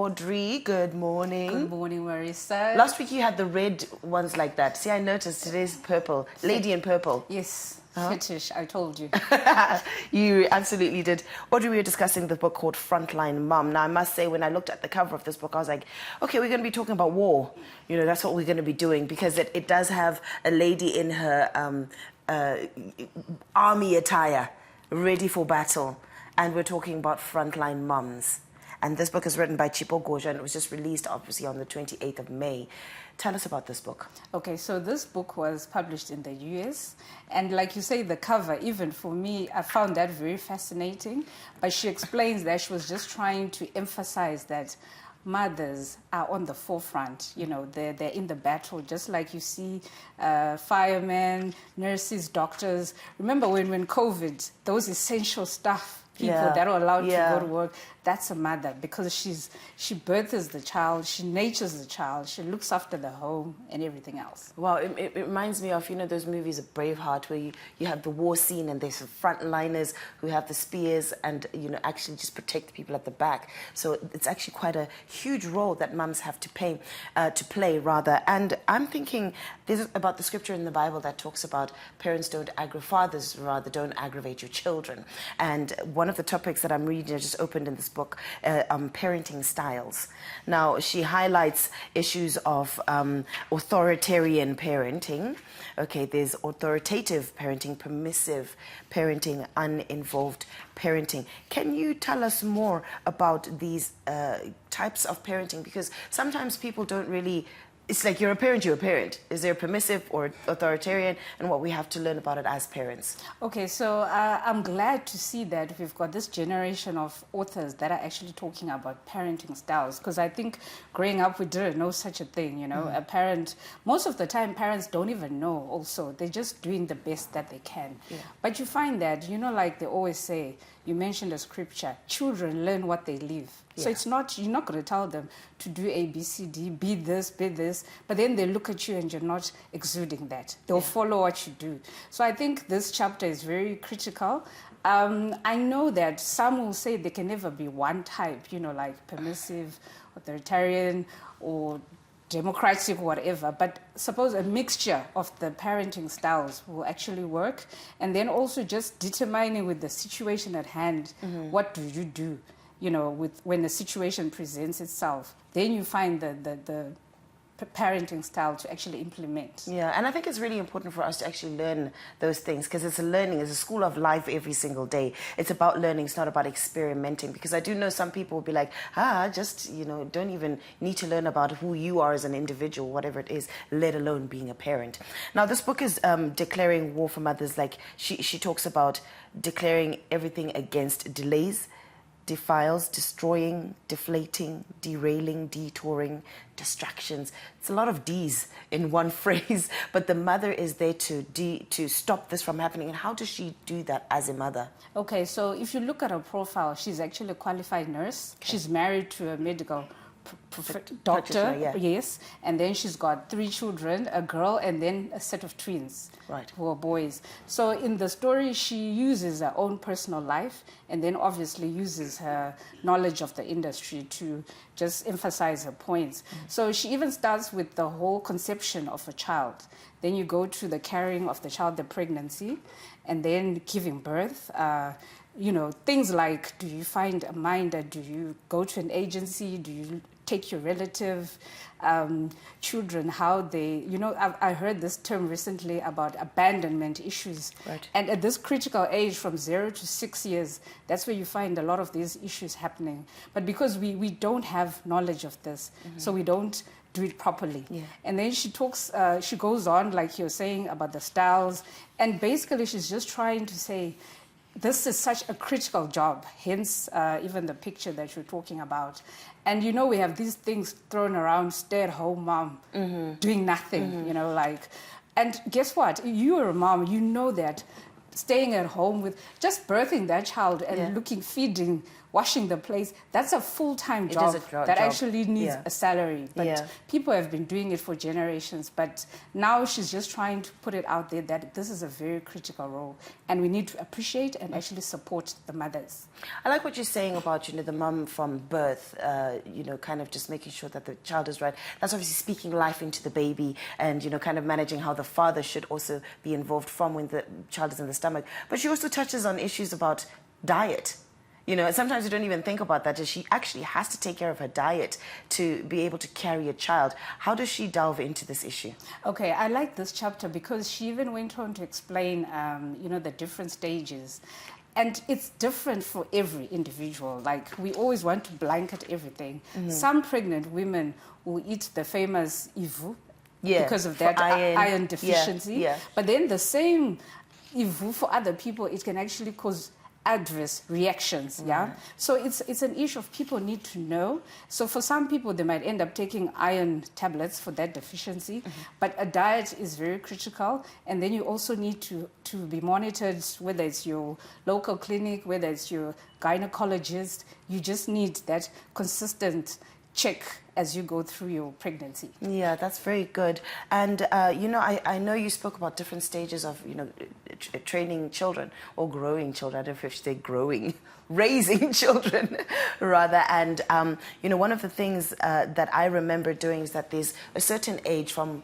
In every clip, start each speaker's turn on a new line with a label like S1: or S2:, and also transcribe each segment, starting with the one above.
S1: Audrey. Good morning.
S2: Good morning, Marissa.
S1: Last week you had the red ones like that. See, I noticed today's purple. Lady in purple.
S2: Yes, fetish, I told you.
S1: You absolutely did. Audrey, we were discussing the book called Frontline Mum. Now, I must say, when I looked at the cover of this book, I was like, okay, we're going to be talking about war. You know, that's what we're going to be doing, because it does have a lady in her army attire, ready for battle. And we're talking about frontline mums. And this book is written by Chipo Goja, and it was just released, obviously, on the 28th of May. Tell us about this book.
S2: Okay, so this book was published in the US. And like you say, the cover, even for me, I found that very fascinating. But she explains that she was just trying to emphasize that mothers are on the forefront. You know, they're in the battle, just like you see firemen, nurses, doctors. Remember when COVID, those essential stuff, people that are allowed to go to work, that's a mother, because she births the child, she natures the child, she looks after the home and everything else.
S1: Wow, it reminds me of, you know, those movies of Braveheart, where you have the war scene and there's frontliners who have the spears and, you know, actually just protect the people at the back. So it's actually quite a huge role that mums have to play. And I'm thinking this is about the scripture in the Bible that talks about fathers don't aggravate your children. And one of the topics that I'm reading, I just opened in this book, parenting styles. Now, she highlights issues of authoritarian parenting. Okay, there's authoritative parenting, permissive parenting, uninvolved parenting. Can you tell us more about these types of parenting? Because sometimes people don't really... It's like you're a parent, you're a parent. Is there permissive or authoritarian, and what we have to learn about it as parents?
S2: Okay, so I'm glad to see that we've got this generation of authors that are actually talking about parenting styles, because I think growing up we didn't know such a thing, you know. A parent, most of the time parents don't even know also. They're just doing the best that they can. Yeah. But you find that, you know, like they always say, you mentioned the scripture, children learn what they live. Yeah. So it's not, you're not going to tell them to do A, B, C, D, be this, but then they look at you and you're not exuding that. They'll follow what you do. So I think this chapter is very critical. I know that some will say there can never be one type, you know, like permissive, authoritarian, or democratic, whatever, but suppose a mixture of the parenting styles will actually work. And then also just determining with the situation at hand, what do you do, you know, when the situation presents itself. Then you find the parenting style to actually implement.
S1: Yeah, and I think it's really important for us to actually learn those things, because it's a school of life every single day. It's about learning, it's not about experimenting, because I do know some people will be like, just, you know, don't even need to learn about who you are as an individual, whatever it is, let alone being a parent. Now, this book is declaring war for mothers. Like she talks about declaring everything against delays, defiles, destroying, deflating, derailing, detouring, distractions. It's a lot of D's in one phrase, but the mother is there to stop this from happening. And how does she do that as a mother?
S2: Okay, so if you look at her profile, she's actually a qualified nurse. Okay. She's married to a medical doctor, yes, and then she's got 3 children, a girl and then a set of twins, who are boys. So in the story, she uses her own personal life and then obviously uses her knowledge of the industry to just emphasize her points. So she even starts with the whole conception of a child. Then you go to the carrying of the child, the pregnancy, and then giving birth. You know, things like, do you find a minder? Do you go to an agency? Do you take your relative? Children, how they, you know, I heard this term recently about abandonment issues. Right. And at this critical age from 0 to 6 years, that's where you find a lot of these issues happening. But because we don't have knowledge of this, so we don't do it properly. Yeah. And then she talks, she goes on, like you're saying, about the styles. And basically she's just trying to say, this is such a critical job, hence even the picture that you're talking about. And, you know, we have these things thrown around, stay-at-home mom, doing nothing, you know, like... And guess what? You're a mom, you know that staying at home with just birthing that child and feeding washing the plates, that's a full-time job that actually needs a salary. But people have been doing it for generations. But now she's just trying to put it out there that this is a very critical role, and we need to appreciate and actually support the mothers.
S1: I like what you're saying about, the mum from birth, kind of just making sure that the child is right. That's obviously speaking life into the baby and, kind of managing how the father should also be involved from when the child is in the stomach. But she also touches on issues about diet. Sometimes you don't even think about that. She actually has to take care of her diet to be able to carry a child. How does she delve into this issue?
S2: Okay, I like this chapter because she even went on to explain, the different stages. And it's different for every individual. Like, we always want to blanket everything. Mm-hmm. Some pregnant women will eat the famous ivu because of that iron deficiency. Yeah. But then the same ivu for other people, it can actually cause adverse reactions, So it's an issue of people need to know. So for some people, they might end up taking iron tablets for that deficiency, but a diet is very critical. And then you also need to be monitored, whether it's your local clinic, whether it's your gynecologist. You just need that consistent check as you go through your pregnancy.
S1: Yeah, that's very good. And, I know you spoke about different stages of, training children or growing children. I don't know if they're growing, raising children, rather. And, one of the things that I remember doing is that there's a certain age from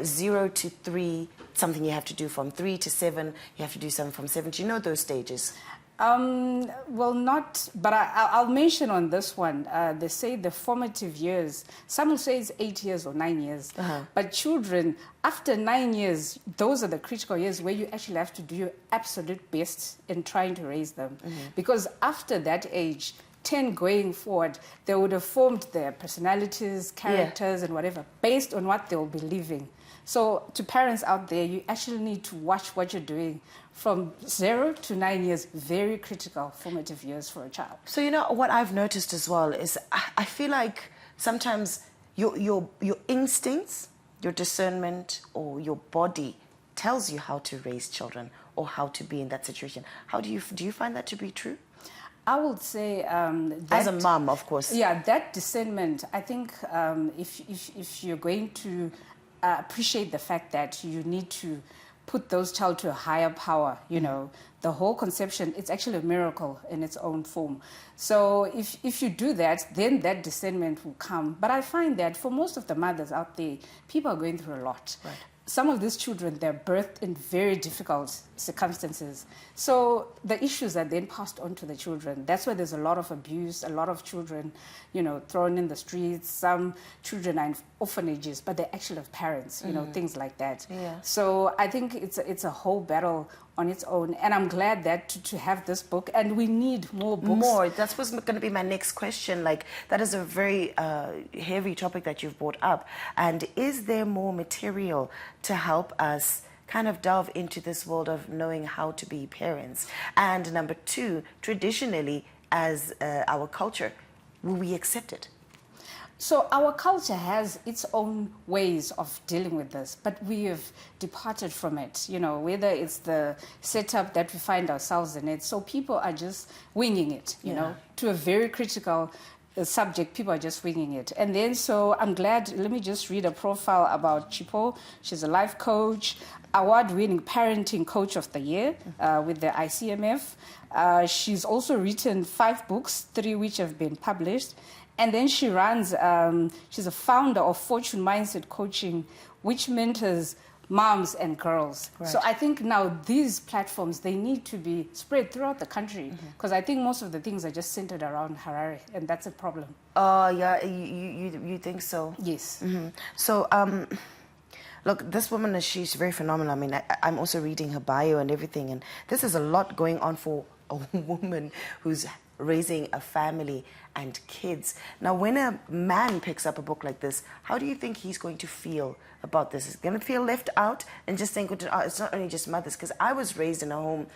S1: 0 to 3, something you have to do from 3 to 7, you have to do something from 7. Do you know those stages?
S2: Well, not, but I'll mention on this one, they say the formative years, some will say it's 8 years or 9 years, but children, after 9 years, those are the critical years where you actually have to do your absolute best in trying to raise them. Because after that age, 10 going forward, they would have formed their personalities, characters, and whatever, based on what they'll be living. So to parents out there, you actually need to watch what you're doing from 0 to 9 years, very critical formative years for a child.
S1: So, what I've noticed as well is I feel like sometimes your instincts, your discernment, or your body tells you how to raise children or how to be in that situation. Do you find that to be true?
S2: I would say
S1: as a mom, of course.
S2: Yeah, that discernment. I think if you're going to appreciate the fact that you need to put those child to a higher power, the whole conception, it's actually a miracle in its own form. So if you do that, then that discernment will come. But I find that for most of the mothers out there, people are going through a lot. Right. Some of these children, they're birthed in very difficult circumstances. So the issues are then passed on to the children. That's why there's a lot of abuse, a lot of children, thrown in the streets. Some children are in orphanages, but they actually have parents, things like that. Yeah. So I think it's a whole battle on its own. And I'm glad that to have this book, and we need more books.
S1: More. That's what's going to be my next question. Like, that is a very heavy topic that you've brought up. And is there more material to help us kind of delve into this world of knowing how to be parents? And number 2, traditionally, as our culture, will we accept it?
S2: So our culture has its own ways of dealing with this, but we have departed from it, whether it's the setup that we find ourselves in it. So people are just winging it, to a very critical subject. People are just winging it. And then, so I'm glad, let me just read a profile about Chipo. She's a life coach, award-winning parenting coach of the year with the ICMF. She's also written 5 books, 3 which have been published. And then she runs, she's a founder of Fortune Mindset Coaching, which mentors moms and girls. Right. So I think now these platforms, they need to be spread throughout the country, because I think most of the things are just centered around Harare, and that's a problem.
S1: Oh, yeah, you think so?
S2: Yes.
S1: So, look, this woman, she's very phenomenal. I mean, I'm also reading her bio and everything, and this is a lot going on for a woman who's raising a family and kids. Now, when a man picks up a book like this, how do you think he's going to feel about this? Is he going to feel left out and just think, oh, it's not only just mothers? Because I was raised in a home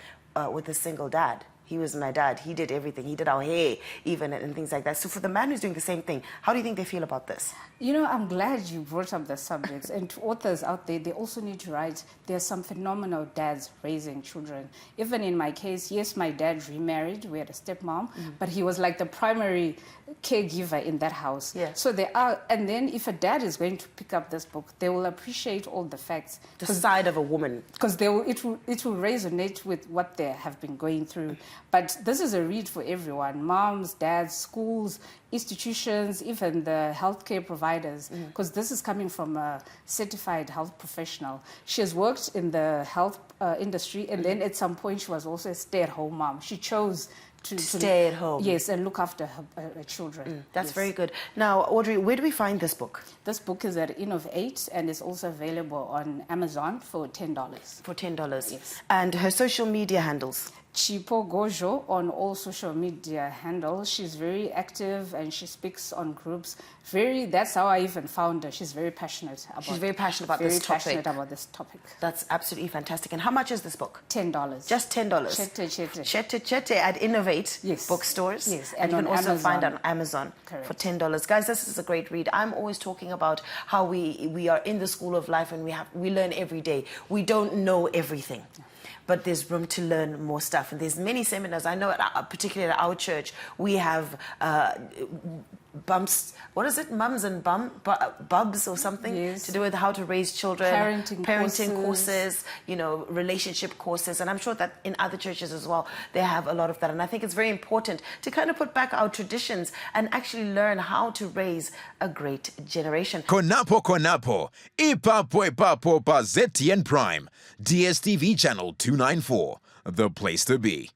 S1: with a single dad. He was my dad. He did everything. He did our hair, even, and things like that. So for the man who's doing the same thing, how do you think they feel about this?
S2: You know, I'm glad you brought up the subjects. And to authors out there, they also need to write, there's some phenomenal dads raising children. Even in my case, yes, my dad remarried. We had a stepmom, but he was like the primary caregiver in that house.
S1: Yeah.
S2: So they are, and then if a dad is going to pick up this book, they will appreciate all the facts.
S1: The side of a woman.
S2: Because it will resonate with what they have been going through. But this is a read for everyone: moms, dads, schools, institutions, even the healthcare providers. Because this is coming from a certified health professional. She has worked in the health industry, and then at some point she was also a stay-at-home mom. She chose to
S1: stay at home.
S2: Yes, and look after her children.
S1: That's
S2: yes.
S1: very good. Now, Audrey, where do we find this book?
S2: This book is at Innovate and is also available on Amazon for $10.
S1: For $10.
S2: Yes.
S1: And her social media handles?
S2: Chipo Gojo on all social media handles. She's very active and she speaks on groups. That's how I even found her. She's very passionate about.
S1: She's very passionate about this topic.
S2: Very passionate about this topic.
S1: That's absolutely fantastic. And how much is this book?
S2: $10.
S1: Just $10. Chete at Innovate bookstores.
S2: Yes,
S1: and you can also find it on Amazon.
S2: Correct.
S1: For $10. Guys, this is a great read. I'm always talking about how we are in the school of life and we learn every day. We don't know everything. But there's room to learn more stuff. And there's many seminars. I know, particularly at our church, we have bumps. What is it? Mums and bubs or something?
S2: Yes.
S1: To do with how to raise children.
S2: Parenting
S1: courses, relationship courses. And I'm sure that in other churches as well, they have a lot of that. And I think it's very important to kind of put back our traditions and actually learn how to raise a great generation.
S3: Konapo, ipapo pa ZTN Prime, DSTV channel 294, the place to be.